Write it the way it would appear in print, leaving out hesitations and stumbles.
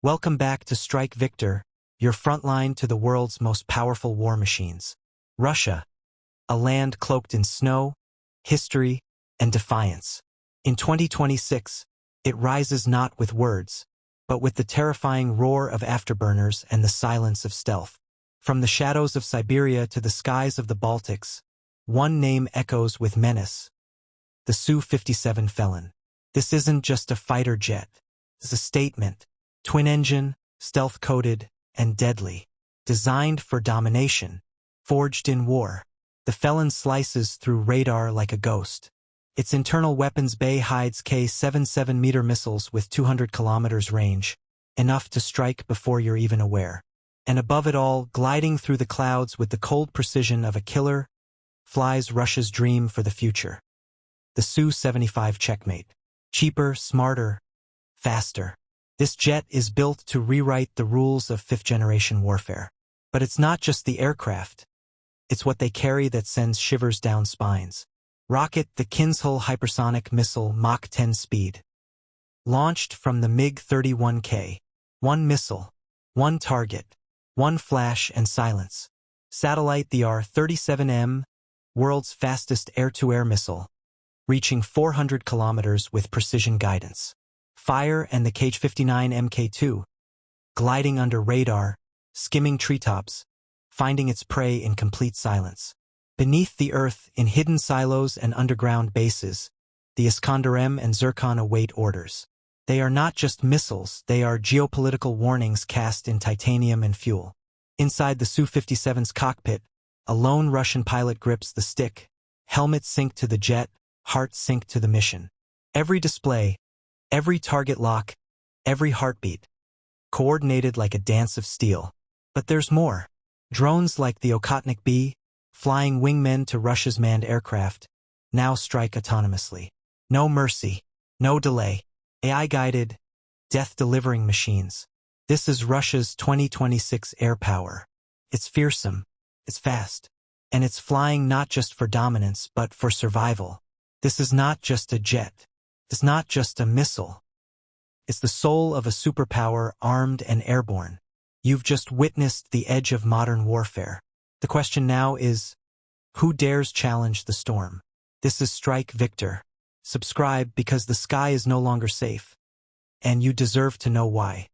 Welcome back to Strike Victor, your frontline to the world's most powerful war machines. Russia, a land cloaked in snow, history, and defiance. In 2026, it rises not with words, but with the terrifying roar of afterburners and the silence of stealth. From the shadows of Siberia to the skies of the Baltics, one name echoes with menace: the Su-57 Felon. This isn't just a fighter jet. It's a statement. Twin-engine, stealth-coated, and deadly. Designed for domination. Forged in war. The Felon slices through radar like a ghost. Its internal weapons bay hides K-77 missiles with 200 kilometers range, enough to strike before you're even aware. And above it all, gliding through the clouds with the cold precision of a killer, flies Russia's dream for the future. The Su-75 Checkmate. Cheaper, smarter, faster. This jet is built to rewrite the rules of fifth-generation warfare. But it's not just the aircraft. It's what they carry that sends shivers down spines. Rocket the Kinzhal hypersonic missile Mach 10 speed. Launched from the MiG-31K. One missile. One target. One flash and silence. Satellite the R-37M, world's fastest air-to-air missile. Reaching 400 kilometers with precision guidance. Fire and the Kh-59 Mk2, gliding under radar, skimming treetops, finding its prey in complete silence. Beneath the earth, in hidden silos and underground bases, the Iskander-M and Zircon await orders. They are not just missiles, they are geopolitical warnings cast in titanium and fuel. Inside the Su-57's cockpit, a lone Russian pilot grips the stick, helmet synced to the jet, heart synced to the mission. Every display, every target lock, every heartbeat, coordinated like a dance of steel. But there's more. Drones like the Okhotnik B, flying wingmen to Russia's manned aircraft, now strike autonomously. No mercy, no delay. AI-guided, death-delivering machines. This is Russia's 2026 air power. It's fearsome, it's fast, and it's flying not just for dominance but for survival. This is not just a jet. It's not just a missile. It's the soul of a superpower armed and airborne. You've just witnessed the edge of modern warfare. The question now is, who dares challenge the storm? This is Strike Victor. Subscribe because the sky is no longer safe. And you deserve to know why.